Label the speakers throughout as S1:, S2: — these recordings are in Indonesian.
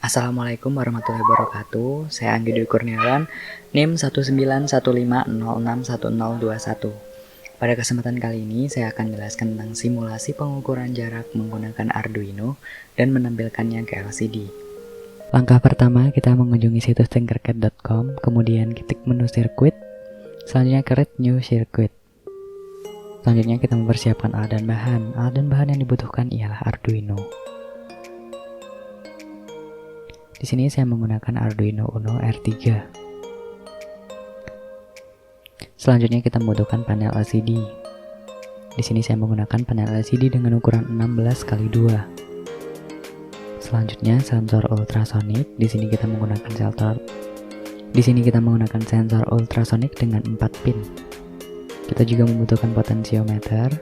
S1: Assalamualaikum warahmatullahi wabarakatuh. Saya Anggi Dwi Kurniawan, NIM 19150611021. Pada kesempatan kali ini saya akan menjelaskan tentang simulasi pengukuran jarak menggunakan Arduino dan menampilkannya ke LCD. Langkah pertama, kita mengunjungi situs tinkercad.com, kemudian ketik menu sirkuit, selanjutnya create new circuit. Selanjutnya kita mempersiapkan alat dan bahan. Alat dan bahan yang dibutuhkan ialah Arduino. Di sini saya menggunakan Arduino Uno R3. Selanjutnya kita membutuhkan panel LCD. Di sini saya menggunakan panel LCD dengan ukuran 16x2. Selanjutnya sensor ultrasonic. Di sini kita menggunakan sensor ultrasonic dengan 4 pin. Kita juga membutuhkan potensiometer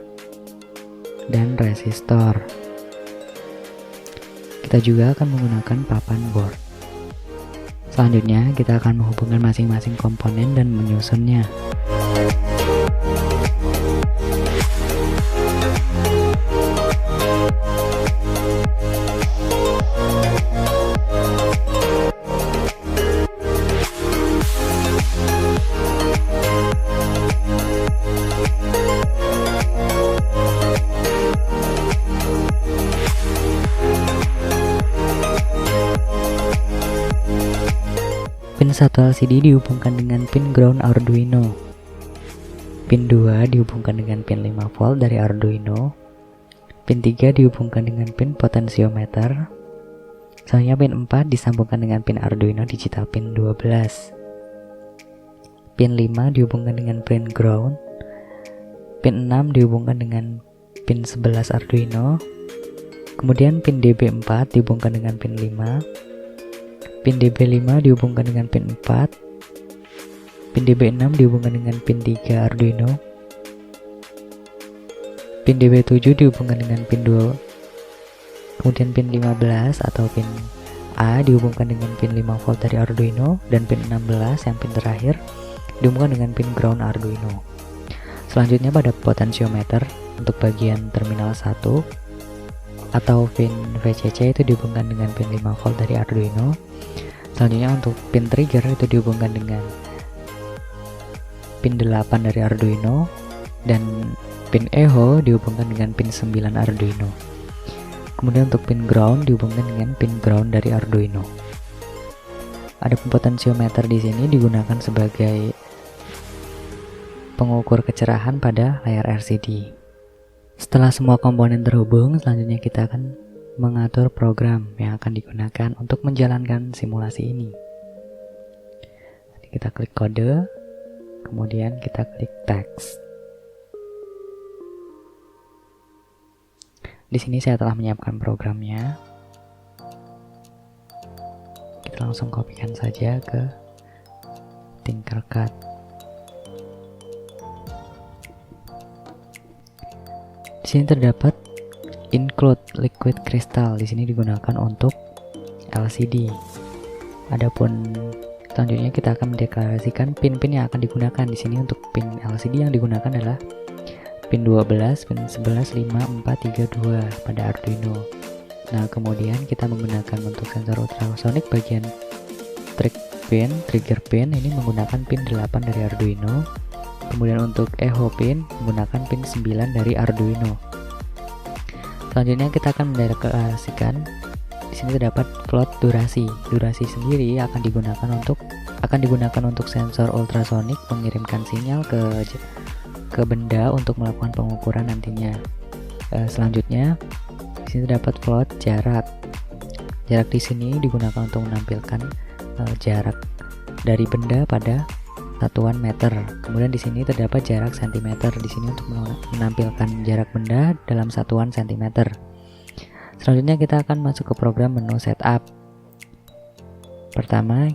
S1: dan resistor. Kita juga akan menggunakan papan board. Selanjutnya, kita akan menghubungkan masing-masing komponen dan menyusunnya. Pin 1 LCD dihubungkan dengan pin ground Arduino. Pin 2 dihubungkan dengan pin 5V dari Arduino. Pin 3 dihubungkan dengan pin potensiometer. Selanjutnya pin 4 disambungkan dengan pin Arduino digital pin 12. Pin 5 dihubungkan dengan pin ground. Pin 6 dihubungkan dengan pin 11 Arduino. Kemudian pin DB4 dihubungkan dengan pin 5. Pin DB5 dihubungkan dengan pin 4. Pin DB6 dihubungkan dengan pin 3 Arduino. Pin DB7 dihubungkan dengan pin 2. Kemudian pin 15 atau pin A dihubungkan dengan pin 5V dari Arduino. Dan pin 16 yang pin terakhir dihubungkan dengan pin ground Arduino. Selanjutnya pada potensiometer untuk bagian terminal 1 atau pin VCC itu dihubungkan dengan pin 5V dari Arduino. Selanjutnya untuk pin trigger itu dihubungkan dengan pin 8 dari Arduino, dan pin echo dihubungkan dengan pin 9 Arduino. Kemudian untuk pin ground dihubungkan dengan pin ground dari Arduino. Ada potensiometer di sini digunakan sebagai pengukur kecerahan pada layar LCD. Setelah semua komponen terhubung, selanjutnya kita akan mengatur program yang akan digunakan untuk menjalankan simulasi ini. Kita klik kode, kemudian kita klik text. Di sini saya telah menyiapkan programnya. Kita langsung kopikan saja ke Tinkercad. Di sini terdapat include liquid crystal. Di sini digunakan untuk LCD. Adapun selanjutnya kita akan mendeklarasikan pin-pin yang akan digunakan. Di sini untuk pin LCD yang digunakan adalah pin 12, pin 11, 5, 4, 3, 2 pada Arduino. Nah, kemudian kita menggunakan untuk sensor ultrasonic bagian trigger pin ini menggunakan pin 8 dari Arduino. Kemudian untuk echo pin menggunakan pin 9 dari Arduino. Selanjutnya kita akan mendeklarasikan di sini terdapat float durasi. Durasi sendiri akan digunakan untuk sensor ultrasonic mengirimkan sinyal ke benda untuk melakukan pengukuran nantinya. Selanjutnya di sini terdapat float jarak. Jarak di sini digunakan untuk menampilkan jarak dari benda pada satuan meter. Kemudian di sini terdapat jarak cm. Di sini untuk menampilkan jarak benda dalam satuan cm. Selanjutnya kita akan masuk ke program menu setup. Pertama,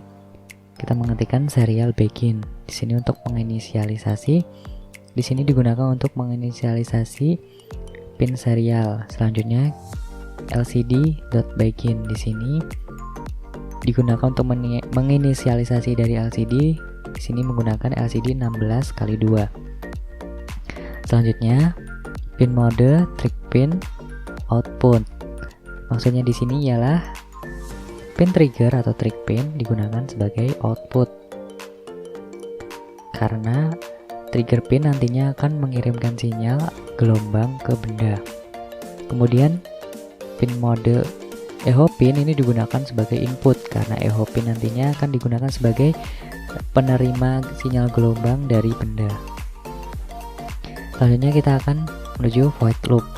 S1: kita mengetikkan serial begin. Di sini untuk menginisialisasi. Di sini digunakan untuk menginisialisasi pin serial. Selanjutnya lcd.begin. Di sini digunakan untuk menginisialisasi dari LCD. Di sini menggunakan LCD 16x2. Selanjutnya, pin mode, trig pin, output. Maksudnya di sini ialah pin trigger atau trig pin digunakan sebagai output, karena trigger pin nantinya akan mengirimkan sinyal gelombang ke benda. Kemudian pin mode echo pin ini digunakan sebagai input, karena echo pin nantinya akan digunakan sebagai penerima sinyal gelombang dari benda. Selanjutnya kita akan menuju void loop.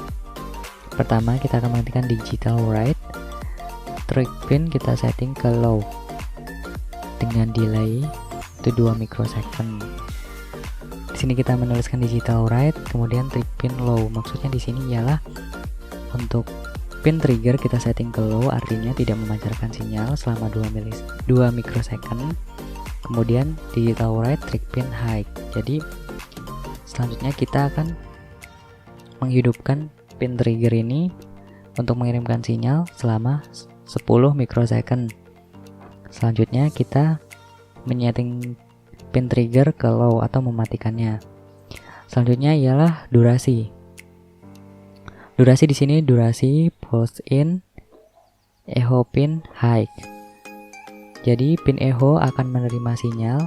S1: Pertama kita akan menghentikan digital write. Trig pin kita setting ke low dengan delay itu 2 mikrosecond. Di sini kita menuliskan digital write, kemudian trig pin low. Maksudnya di sini ialah untuk pin trigger kita setting ke low, artinya tidak memancarkan sinyal selama 2 mikrosecond. Kemudian digital write trig pin high. Jadi selanjutnya kita akan menghidupkan pin trigger ini untuk mengirimkan sinyal selama 10 mikrosecond. Selanjutnya kita menyeting pin trigger ke low atau mematikannya. Selanjutnya ialah durasi. Durasi di sini durasi pulse in echo pin high. Jadi pin echo akan menerima sinyal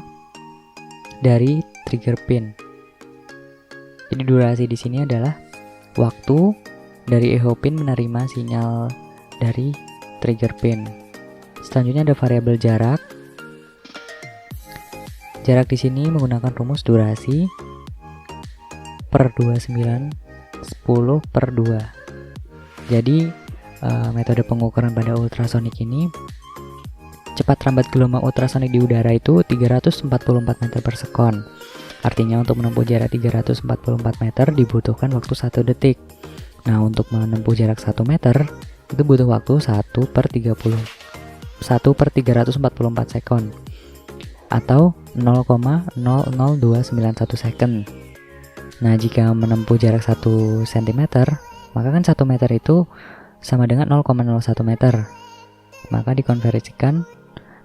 S1: dari trigger pin. Jadi durasi di sini adalah waktu dari echo pin menerima sinyal dari trigger pin. Selanjutnya ada variabel jarak. Jarak di sini menggunakan rumus durasi per 29 10 per 2. Jadi metode pengukuran pada ultrasonik ini, cepat rambat gelombang ultrasonik di udara itu 344 meter per sekon. Artinya untuk menempuh jarak 344 meter dibutuhkan waktu 1 detik. Nah, untuk menempuh jarak 1 meter itu butuh waktu 1 per 344 sekon atau 0,00291 second. Nah, jika menempuh jarak 1 cm, maka kan 1 meter itu sama dengan 0,01 meter. Maka dikonversikan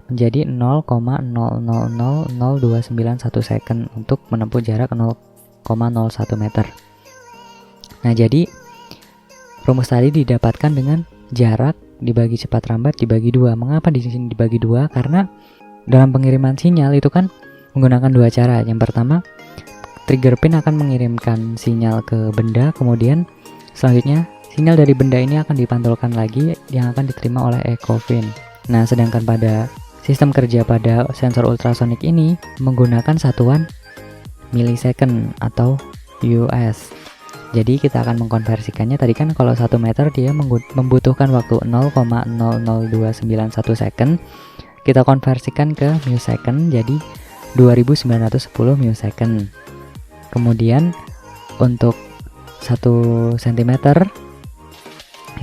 S1: menjadi 0,0000291 second untuk menempuh jarak 0,01 meter. Nah, jadi rumus tadi didapatkan dengan jarak dibagi cepat rambat dibagi 2. Mengapa di sini dibagi 2? Karena dalam pengiriman sinyal itu kan menggunakan 2 cara. Yang pertama, trigger pin akan mengirimkan sinyal ke benda, kemudian selanjutnya sinyal dari benda ini akan dipantulkan lagi yang akan diterima oleh echo pin. Nah, sedangkan pada sistem kerja pada sensor ultrasonik ini menggunakan satuan millisecond atau US. Jadi kita akan mengkonversikannya, tadi kan kalau 1 meter dia membutuhkan waktu 0,00291 second. Kita konversikan ke millisecond jadi 2910 millisecond. Kemudian untuk 1 cm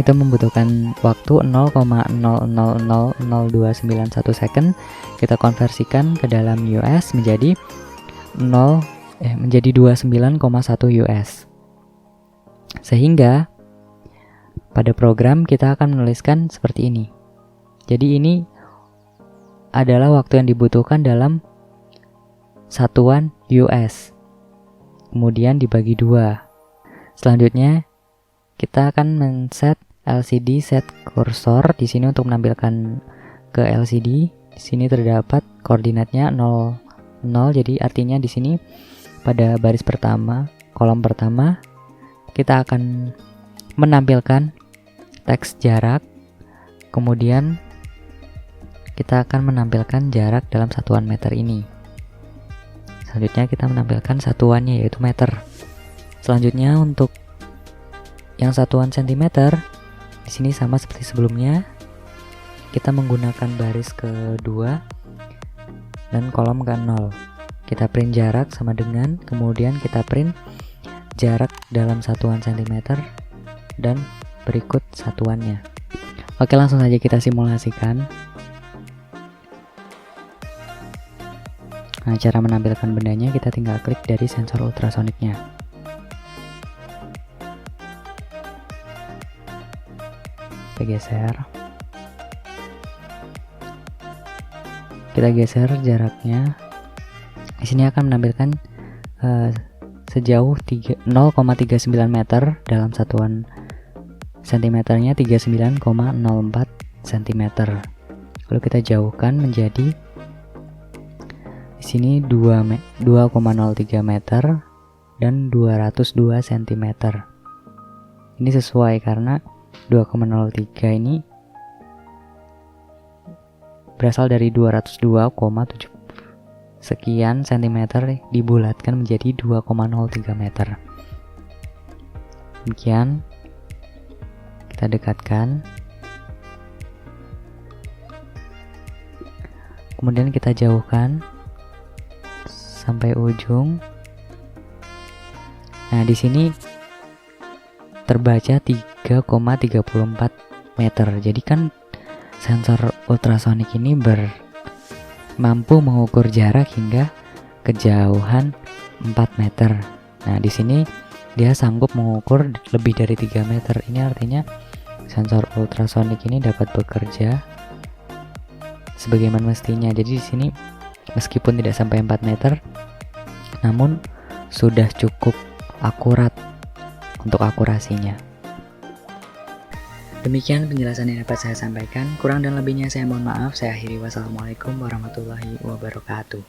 S1: itu membutuhkan waktu 0,0000291 second. Kita konversikan ke dalam US menjadi 29,1 US. Sehingga pada program kita akan menuliskan seperti ini. Jadi ini adalah waktu yang dibutuhkan dalam satuan US. Kemudian dibagi 2. Selanjutnya kita akan men-set LCD set cursor di sini untuk menampilkan ke LCD. Di sini terdapat koordinatnya 0, 0. Jadi artinya di sini pada baris pertama, kolom pertama kita akan menampilkan teks jarak. Kemudian kita akan menampilkan jarak dalam satuan meter ini. Selanjutnya kita menampilkan satuannya yaitu meter. Selanjutnya untuk yang satuan cm, di sini sama seperti sebelumnya. Kita menggunakan baris kedua dan kolom ke 0. Kita print jarak sama dengan, kemudian kita print jarak dalam satuan cm dan berikut satuannya. Oke, langsung saja kita simulasikan. Nah, cara menampilkan bendanya kita tinggal klik dari sensor ultrasoniknya. Kita geser. Kita geser jaraknya. Di sini akan menampilkan sejauh 0,39 meter dalam satuan cm-nya 39,04 cm. Lalu kita jauhkan menjadi di sini 2,03 meter dan 202 cm. Ini sesuai karena 2,03 ini berasal dari 202,7 sekian cm dibulatkan menjadi 2,03 meter. Demikian, kita dekatkan. Kemudian kita jauhkan sampai ujung. Nah, di sini terbaca 3,34 meter. Jadi kan sensor ultrasonik ini mampu mengukur jarak hingga kejauhan 4 meter. Nah, di sini dia sanggup mengukur lebih dari 3 meter. Ini artinya sensor ultrasonik ini dapat bekerja sebagaimana mestinya. Jadi di sini meskipun tidak sampai 4 meter, namun sudah cukup akurat untuk akurasinya. Demikian penjelasan yang dapat saya sampaikan. Kurang dan lebihnya saya mohon maaf. Saya akhiri. Wassalamualaikum warahmatullahi wabarakatuh.